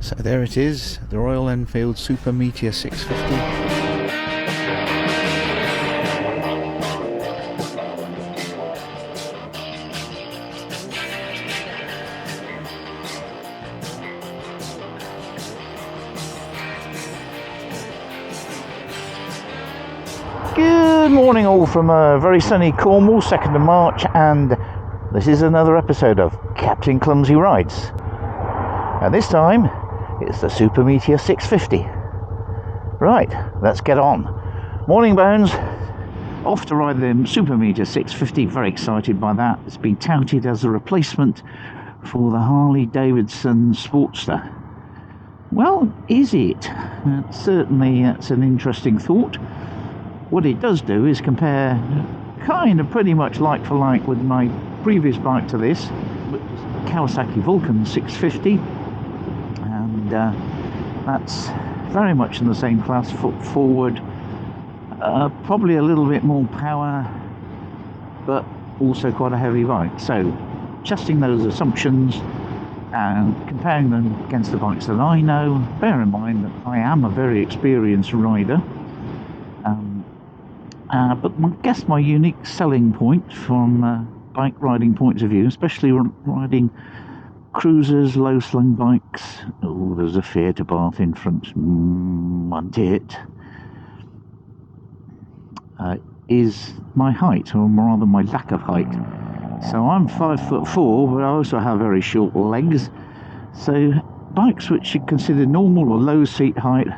So there it is, the Royal Enfield Super Meteor 650. Good morning all from very sunny Cornwall, 2nd of March, and this is another episode of Captain Clumsy Rides. And this time, it's the Super Meteor 650. Right, let's get on. Morning Bones, off to ride the Super Meteor 650, very excited by that. It's been touted as a replacement for the Harley Davidson Sportster. Well, is it? Certainly it's an interesting thought. What it does do is compare kind of pretty much like for like with my previous bike to this, Kawasaki Vulcan 650, and that's very much in the same class, foot forward, probably a little bit more power, but also quite a heavy bike. So testing those assumptions and comparing them against the bikes that I know, bear in mind that I am a very experienced rider. But I guess my unique selling point from bike riding points of view, especially riding cruisers, low-slung bikes, oh, there's a theatre bath in front, wasn't it? Is my height, or rather my lack of height. So I'm 5'4", but I also have very short legs. So bikes which you consider normal or low seat height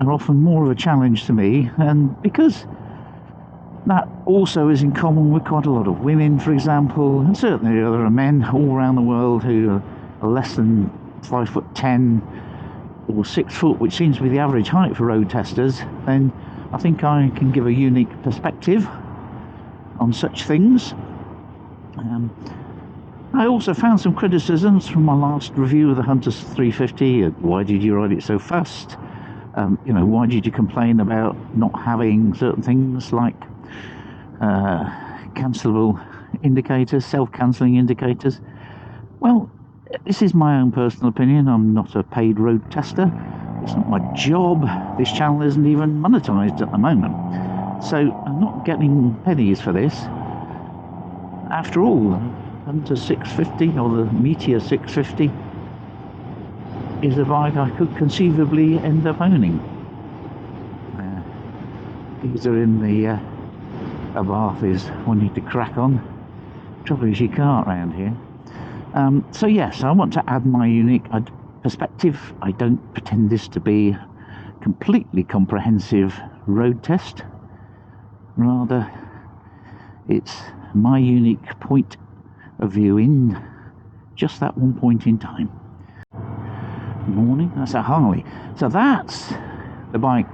are often more of a challenge to me, and because that also is in common with quite a lot of women, for example, and certainly there are men all around the world who are less than 5'10" or 6 foot, which seems to be the average height for road testers, then I think I can give a unique perspective on such things. I also found some criticisms from my last review of the Hunter 350. Why did you ride it so fast? Why did you complain about not having certain things like cancelable indicators, self-cancelling indicators? Well, this is my own personal opinion. I'm not a paid road tester. It's not my job. This channel isn't even monetized at the moment, so I'm not getting pennies for this. After all, the Hunter 650 or the Meteor 650 is a bike I could conceivably end up owning. These are in the bath is wanting to crack on. Trouble is you can't around here. So yes, I want to add my unique perspective. I don't pretend this to be a completely comprehensive road test. Rather, it's my unique point of view in just that one point in time. Morning, that's a Harley. So that's the bike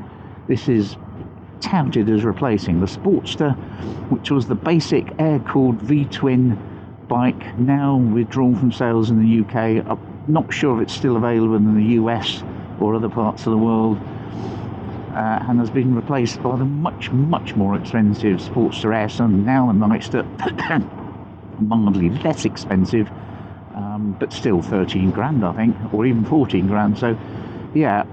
this is touted as replacing, the Sportster, which was the basic air-cooled V-twin bike, now withdrawn from sales in the UK. I'm not sure if it's still available in the US or other parts of the world, and has been replaced by the much more expensive Sportster S, and now the Nightster, mildly less expensive, but still 13 grand I think, or even 14 grand. So yeah,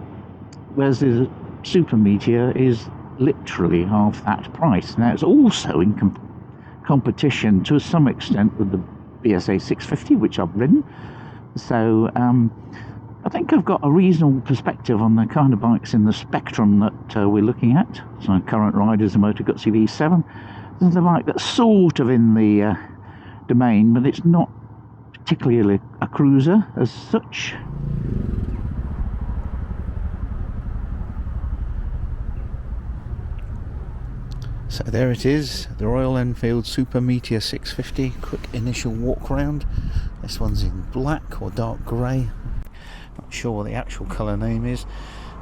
whereas the Super Meteor is literally half that price. Now it's also in competition to some extent with the BSA 650, which I've ridden, so I think I've got a reasonable perspective on the kind of bikes in the spectrum that we're looking at. So my current ride is a Moto Guzzi V7. This is a bike that's sort of in the domain, but it's not particularly a cruiser as such. So there it is, the Royal Enfield Super Meteor 650. Quick initial walk around. This one's in black or dark grey. Not sure what the actual colour name is.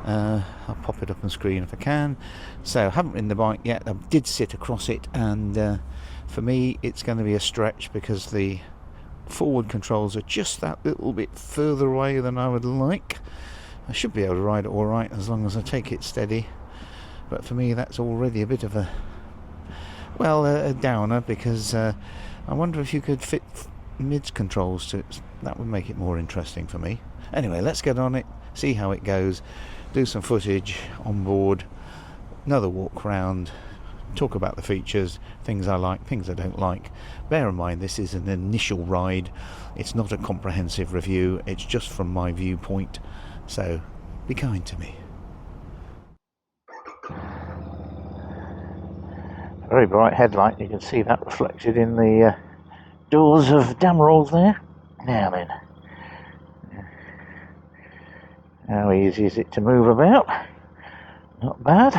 I'll pop it up on screen if I can. So I haven't ridden the bike yet. I did sit across it, and for me it's going to be a stretch because the forward controls are just that little bit further away than I would like. I should be able to ride it alright as long as I take it steady, but for me that's already a bit of a downer, because I wonder if you could fit mids controls to it. That would make it more interesting for me. Anyway, let's get on it, see how it goes, do some footage on board, another walk round, talk about the features, things I like, things I don't like. Bear in mind, this is an initial ride, it's not a comprehensive review, it's just from my viewpoint, so be kind to me. Very bright headlight, you can see that reflected in the doors of Damerells there. Now then, how easy is it to move about? Not bad.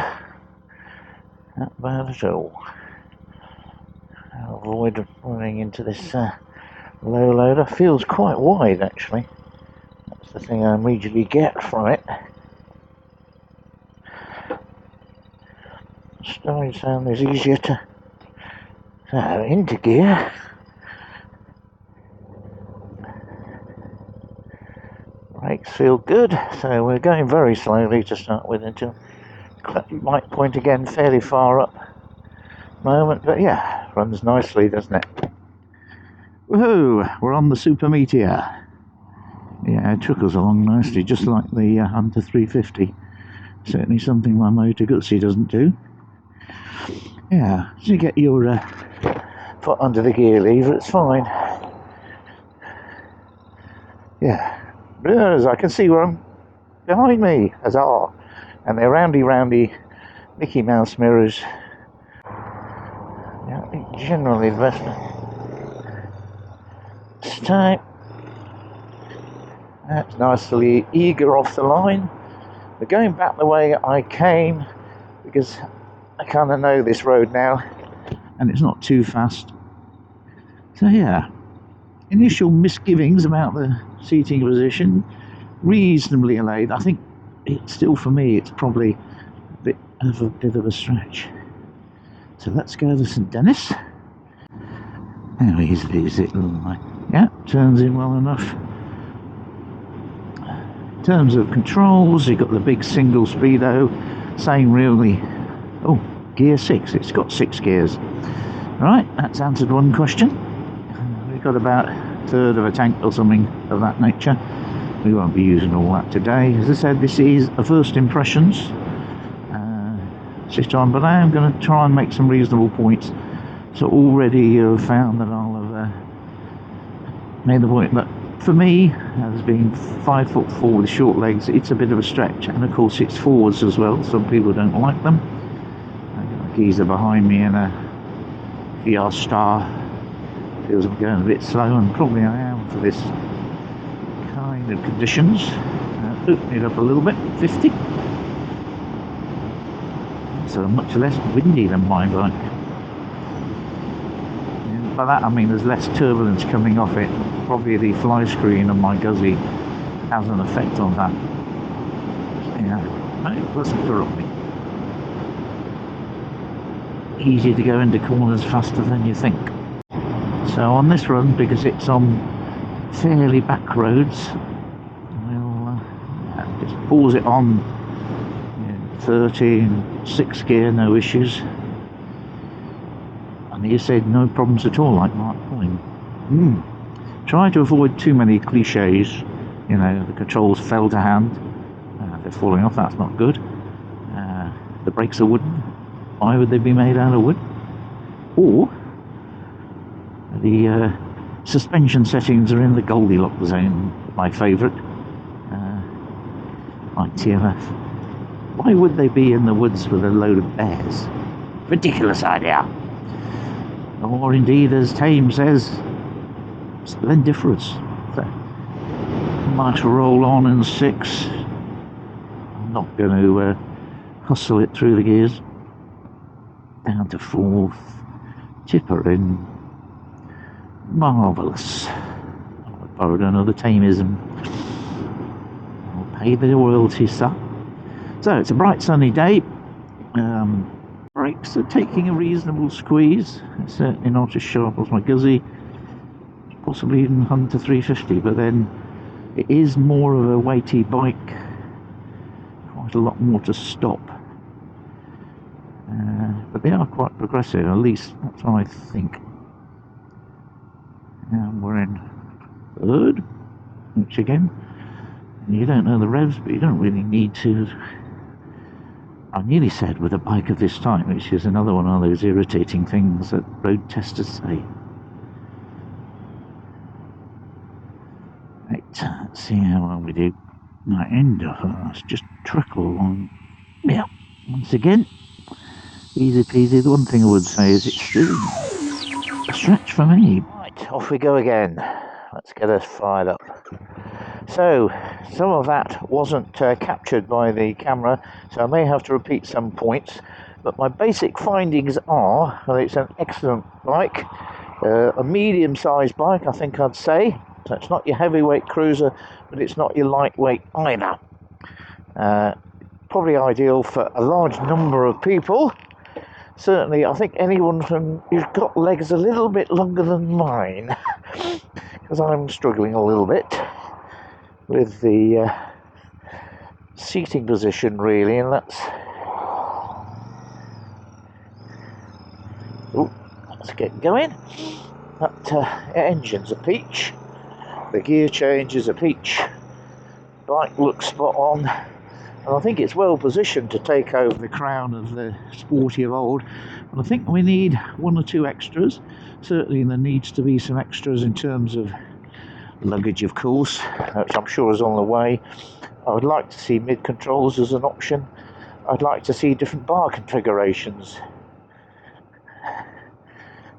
Not bad at all. I'll avoid running into this low loader. Feels quite wide actually. That's the thing I immediately get from it. Steering sound is easier to... So, into gear. Brakes feel good, so we're going very slowly to start with until light point again fairly far up moment, but yeah, runs nicely, doesn't it? Woohoo! We're on the Super Meteor. Yeah, it took us along nicely, just like the Hunter 350. Certainly something my Moto Guzzi doesn't do. Yeah, so you get your foot under the gear lever, it's fine. Yeah, as I can see where I'm behind me, huzzah! And they're roundy Mickey Mouse mirrors. Yeah, generally the best. This time, that's nicely eager off the line. We're going back the way I came because I kind of know this road now, and it's not too fast. So yeah, initial misgivings about the seating position, reasonably allayed. I think it's still, for me, it's probably a bit of a stretch. So let's go to St Dennis. How easy is it? Yeah, turns in well enough. In terms of controls, you've got the big single speedo, same really. Oh, gear 6, it's got 6 gears. Right, that's answered one question. We've got about a third of a tank or something of that nature. We won't be using all that today. As I said, this is a first impressions sit on, but I am going to try and make some reasonable points. So already you've found that I'll have made the point that for me, as being 5'4" with short legs, it's a bit of a stretch, and of course it's forwards as well. Some people don't like them. I've got a geezer behind me in a VR Star. Feels I'm going a bit slow, and probably I am for this kind of conditions. Open it up a little bit, 50. So much less windy than my bike. By that I mean there's less turbulence coming off it. Probably the fly screen on my Guzzi has an effect on that. Yeah, it doesn't corrupt me. Easier to go into corners faster than you think. So on this run, because it's on fairly back roads, we'll just pause it on 30 and 6 gear, no issues. And he said no problems at all, like Mark Point. Try to avoid too many cliches. You know, the controls fell to hand. They're falling off, that's not good. The brakes are wooden. Why would they be made out of wood? Or the suspension settings are in the Goldilocks zone, my favourite. Like TMF. Why would they be in the woods with a load of bears? Ridiculous idea. Or indeed, as Tame says, splendiferous. So, might roll on in 6. I'm not going to hustle it through the gears. Down to 4th. Tipper in. Marvellous. I borrowed another Tameism. I'll pay the royalties, sir. So it's a bright sunny day. Brakes are taking a reasonable squeeze. It's certainly not as sharp as my Guzzi, possibly even Hunter 350, but then it is more of a weighty bike, quite a lot more to stop. But they are quite progressive, at least that's what I think. And we're in 3rd, which again, You don't know the revs, but you don't really need to. I nearly said with a bike of this type, which is another one of those irritating things that road testers say. Right, let's see how well we do. My end of us just trickle along. Yeah, once again, easy peasy. The one thing I would say is it's still a stretch for me. Right, off we go again. Let's get us fired up. So, some of that wasn't captured by the camera, so I may have to repeat some points. But my basic findings are that it's an excellent bike, a medium-sized bike, I think I'd say. So it's not your heavyweight cruiser, but it's not your lightweight either. Probably ideal for a large number of people. Certainly, I think anyone who's got legs a little bit longer than mine, because I'm struggling a little bit with the seating position, really, and let's get going. That engine's a peach, the gear change is a peach, bike looks spot on, and I think it's well positioned to take over the crown of the sporty of old. And I think we need one or two extras. Certainly there needs to be some extras in terms of luggage, of course, which I'm sure is on the way. I would like to see mid controls as an option. I'd like to see different bar configurations.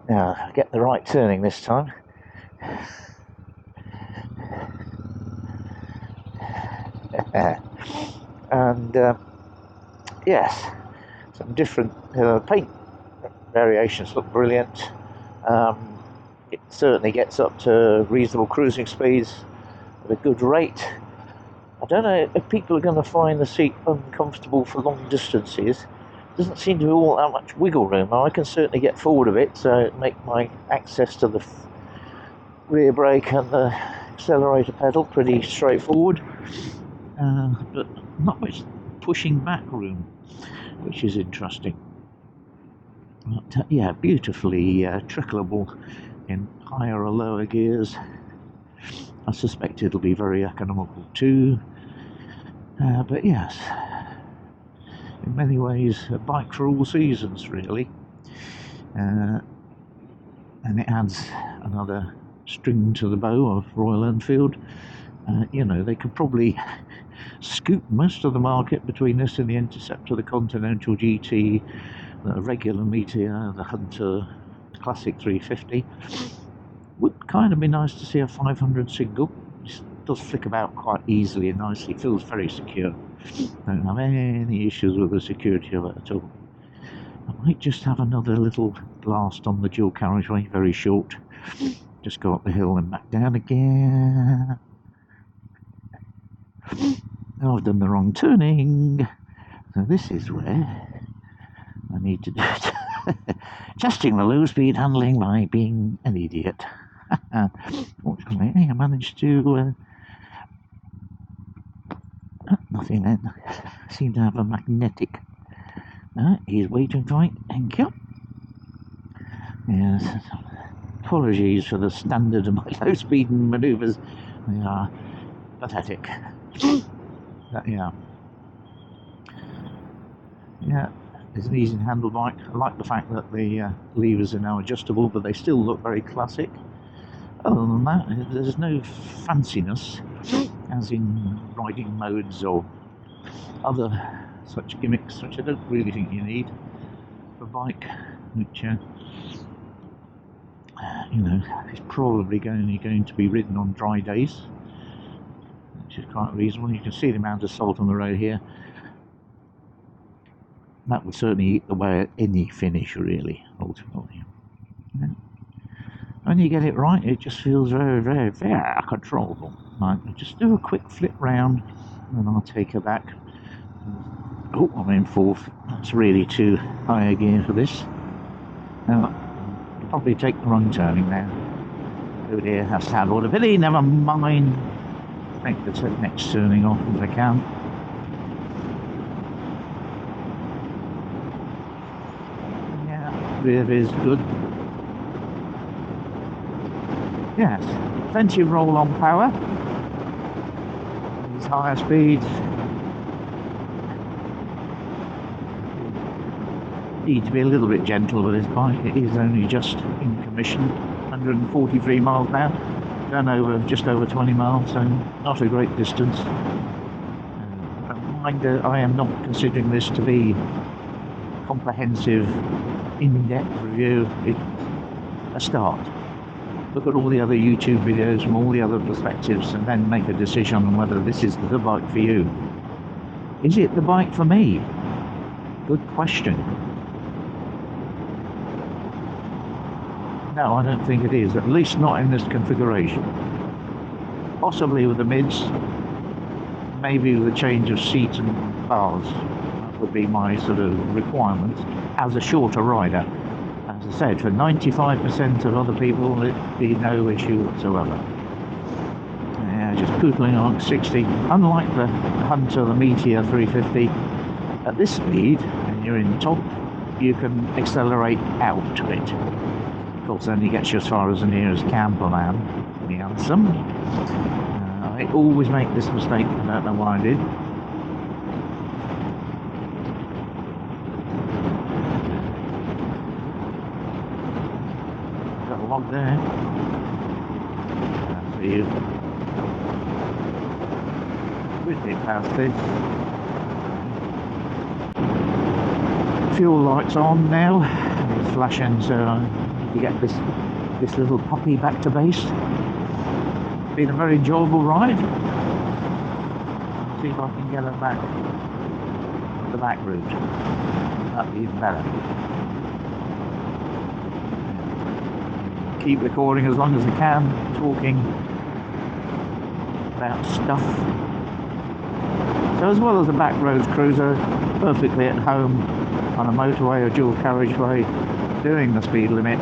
Now, I get the right turning this time. And yes, some different paint variations look brilliant. It certainly gets up to reasonable cruising speeds at a good rate. I don't know if people are going to find the seat uncomfortable for long distances. Doesn't seem to be all that much wiggle room. I can certainly get forward a bit, so make my access to the rear brake and the accelerator pedal pretty straightforward, but not much pushing back room, which is interesting. But yeah, beautifully trickleable in higher or lower gears. I suspect it'll be very economical too, but yes, in many ways a bike for all seasons, really. And it adds another string to the bow of Royal Enfield. You know, they could probably scoop most of the market between this and the Interceptor, the Continental GT, the regular Meteor, the Hunter, the Classic 350. Would kind of be nice to see a 500 single. It does flick about quite easily and nicely, feels very secure. Don't have any issues with the security of it at all. I might just have another little blast on the dual carriageway, very short. Just go up the hill and back down again. Oh, I've done the wrong turning. So this is where I need to do it. Testing the low speed handling by being an idiot. Fortunately, I managed to nothing then. Seem to have a magnetic. He's waiting for me. Thank you. Yes. Apologies for the standard of my low speed manoeuvres. They are pathetic. But yeah. Yeah, it's an easy to handle bike. I like the fact that the levers are now adjustable, but they still look very classic. Other than that, there's no fanciness, as in riding modes or other such gimmicks, which I don't really think you need for a bike, which you know, is probably only going to be ridden on dry days, which is quite reasonable. You can see the amount of salt on the road here. That would certainly eat away at any finish, really, ultimately. Yeah. When you get it right, it just feels very, very, very controllable. Right, just do a quick flip round, and I'll take her back. Oh, I'm in fourth. That's really too high a gear for this. Now, I'll probably take the wrong turning now. Oh dear, that's sad water pity, never mind. Take the next turning off if I can. Yeah, rear is good. Yes, plenty of roll-on power. higher speeds. Need to be a little bit gentle with this bike. It is only just in commission, 143 miles now, done over just over 20 miles, so not a great distance. Mind, I am not considering this to be comprehensive, in-depth review. It's a start. Look at all the other YouTube videos from all the other perspectives and then make a decision on whether this is the bike for you. Is it the bike for me? Good question. No, I don't think it is, at least not in this configuration. Possibly with the mids, maybe with a change of seat and bars. That would be my sort of requirement as a shorter rider. As I said, for 95% of other people, it'd be no issue whatsoever. Yeah, just pootling on 60. Unlike the Hunter, the Meteor 350, at this speed, and you're in top, you can accelerate out to it. Of course, only gets you as far as the nearest camperman, the handsome. I always make this mistake, I don't know why I did. Got a log there. For you. Quickly past this. Fuel lights on now. It's flashing, so you get this little puppy back to base. Been a very enjoyable ride. See if I can get her back the back route. That'd be even better. Keep recording as long as I can, talking about stuff. So as well as a back roads cruiser, perfectly at home on a motorway or dual carriageway, doing the speed limit.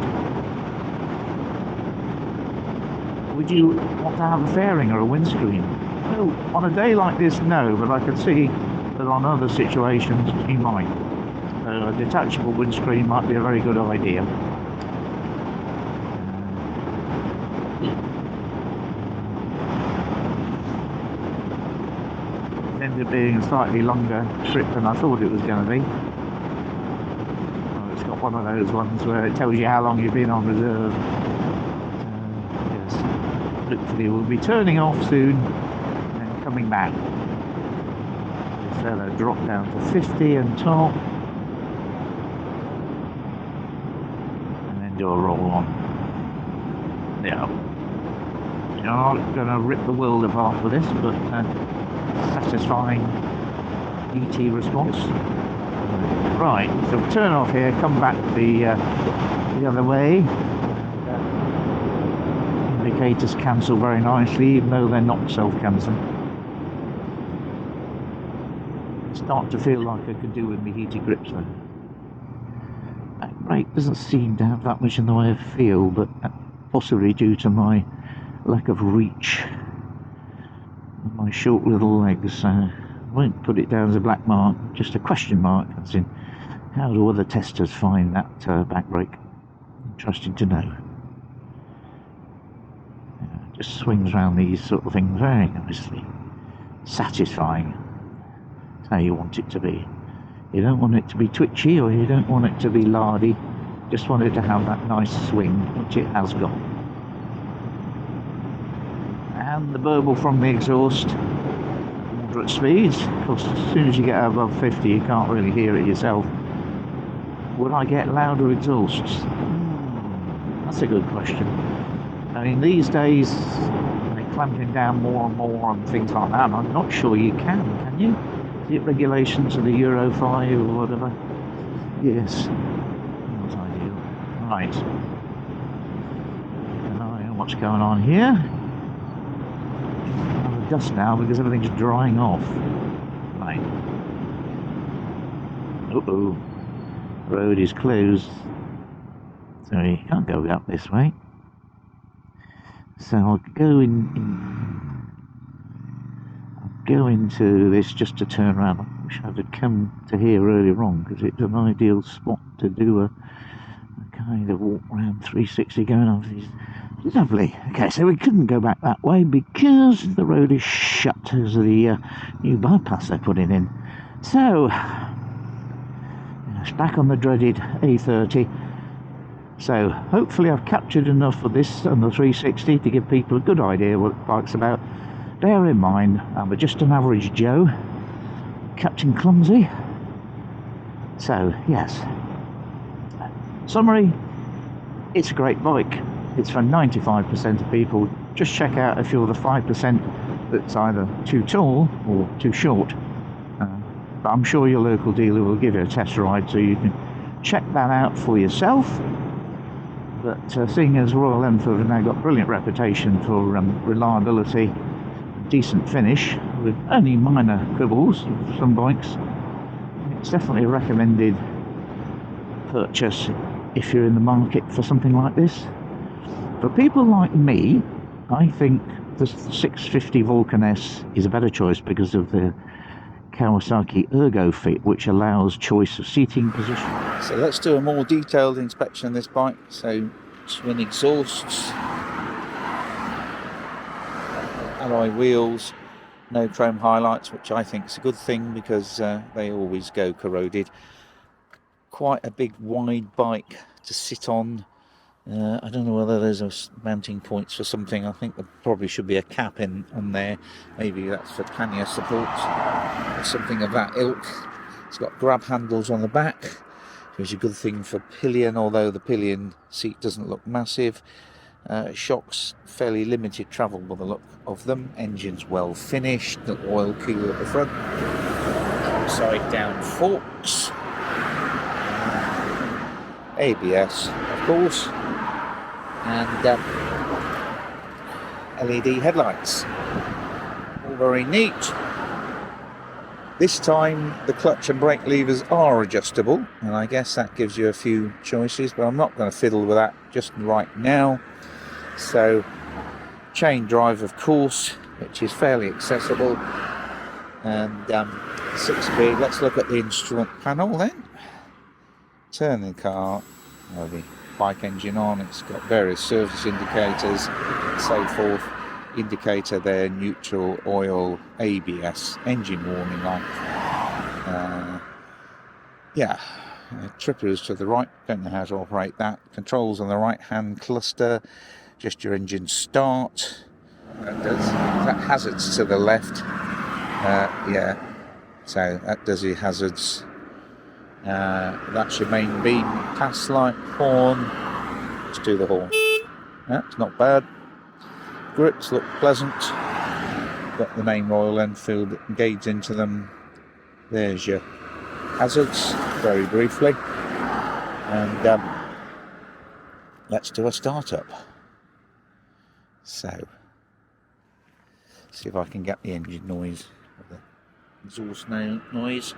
Would you want to have a fairing or a windscreen? Well, on a day like this, no, but I could see that on other situations you might. So a detachable windscreen might be a very good idea. Ended up being a slightly longer trip than I thought it was going to be. Well, it's got one of those ones where it tells you how long you've been on reserve. Hopefully we'll be turning off soon and then coming back. This fellow dropped down to 50 and top and then do a roll on. Yeah. You're not going to rip the world apart with this, but satisfying ET response. Right, so we'll turn off here, come back the other way. Indicators cancel very nicely, even though they're not self-cancelling. Start to feel like I could do with my heated grips though. Back brake doesn't seem to have that much in the way of feel, but possibly due to my lack of reach and my short little legs. I won't put it down as a black mark, just a question mark. As in, how do other testers find that back brake? Interesting to know. Just swings around these sort of things very nicely. Satisfying. That's how you want it to be. You don't want it to be twitchy, or you don't want it to be lardy. Just want it to have that nice swing, which it has got. And the burble from the exhaust, moderate speeds. Of course, as soon as you get above 50, you can't really hear it yourself. Would I get louder exhausts? That's a good question. I mean, these days, they're clamping down more and more on things like that. I'm not sure you can you? Is it regulations of the Euro 5 or whatever? Yes. Not ideal. Right. Keep an eye on what's going on here. Another dust now because everything's drying off. Right. Uh-oh. Road is closed. So you can't go up this way. So I'll go go into this just to turn around. I wish I had come to here earlier on, because it's an ideal spot to do a kind of walk around 360, going off these Lovely. Okay, so we couldn't go back that way because the road is shut because of the new bypass they're putting in. So, it's back on the dreaded A30. So, hopefully I've captured enough of this on the 360 to give people a good idea what the bike's about. Bear in mind, I'm just an average Joe, Captain Clumsy. So, yes. Summary, it's a great bike. It's for 95% of people. Just check out if you're the 5% that's either too tall or too short. But I'm sure your local dealer will give you a test ride so you can check that out for yourself. But seeing as Royal Enfield have now got a brilliant reputation for reliability, decent finish, with only minor quibbles of some bikes, it's definitely a recommended purchase if you're in the market for something like this. For people like me, I think the 650 Vulcan S is a better choice because of the Kawasaki Ergo Fit, which allows choice of seating position. So let's do a more detailed inspection of this bike. So twin exhausts, alloy wheels, no chrome highlights, which I think is a good thing because they always go corroded. Quite a big wide bike to sit on. I don't know whether there's a mounting points for something. I think there probably should be a cap on there. Maybe that's for pannier support or something of that ilk. It's got grab handles on the back, which is a good thing for pillion, although the pillion seat doesn't look massive. Shocks, fairly limited travel by the look of them. Engine's well finished, the oil cooler at the front. Upside down forks. ABS, of course. And LED headlights, all very neat. This time the clutch and brake levers are adjustable, and I guess that gives you a few choices, but I'm not going to fiddle with that just right now. So chain drive, of course, which is fairly accessible, and 6-speed. Let's look at the instrument panel then. Turn the car, the bike engine on, it's got various service indicators and so forth. Indicator there, neutral, oil, ABS, engine warning light. Trippers to the right, don't know how to operate that. Controls on the right hand cluster, just your engine start. That does. That hazards to the left. So that does your hazards. That's your main beam, pass light, horn. Let's do the horn. It's not bad. Grips look pleasant. Got the main Royal Enfield gauge into them. There's your hazards, very briefly. And let's do a startup. So, see if I can get the engine noise, the exhaust noise.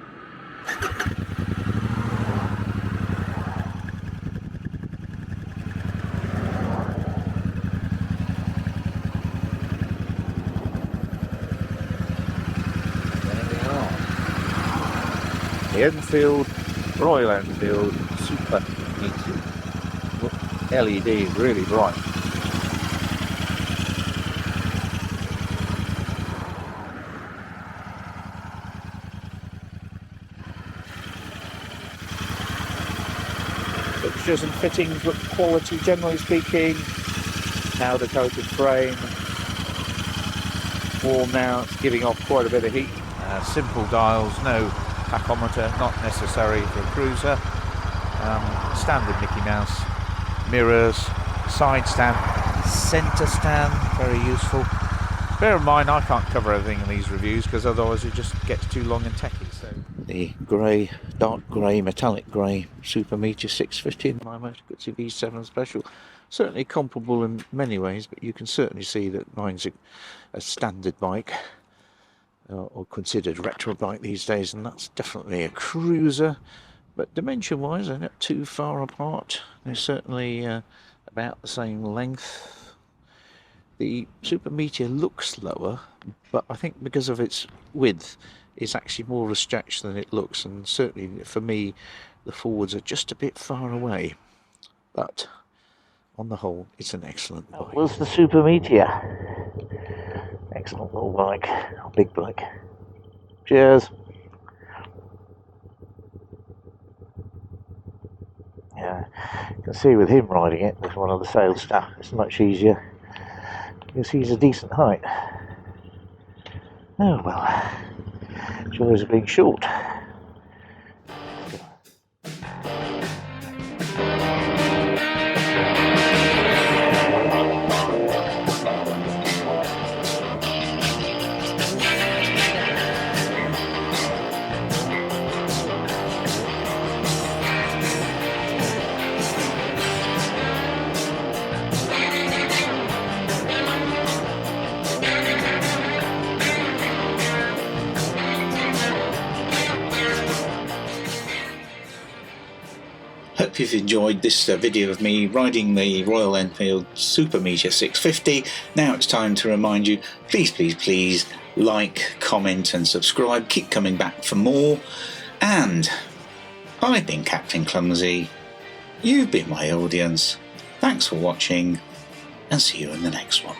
The Royal Enfield Super Meteor. LED is really bright. Fixtures and fittings look quality, generally speaking. Powder coated frame. Warm now, it's giving off quite a bit of heat. Simple dials, no tachometer, not necessary for a cruiser. Standard Mickey Mouse mirrors, side stand, centre stand, very useful. Bear in mind I can't cover everything in these reviews because otherwise it just gets too long and techy. So the grey, dark grey, metallic grey Super Meteor 650 in my Motor Guzzi V7 Special. Certainly comparable in many ways, but you can certainly see that mine's a standard bike. Or considered retro bike these days, and that's definitely a cruiser, but dimension wise they're not too far apart. They're certainly about the same length. The Super Meteor looks lower, but I think because of its width it's actually more of a stretch than it looks, and certainly for me the forwards are just a bit far away, but on the whole, it's an excellent bike. That was the Super Meteor. Excellent little bike, big bike. Cheers. Yeah, you can see with him riding it, with one of the sales staff, it's much easier because he's a decent height. Oh well, joys of being short. Hope you've enjoyed this video of me riding the Royal Enfield Super Meteor 650. Now it's time to remind you, please like, comment and subscribe. Keep coming back for more. And I've been Captain Clumsy. You've been my audience. Thanks for watching and see you in the next one.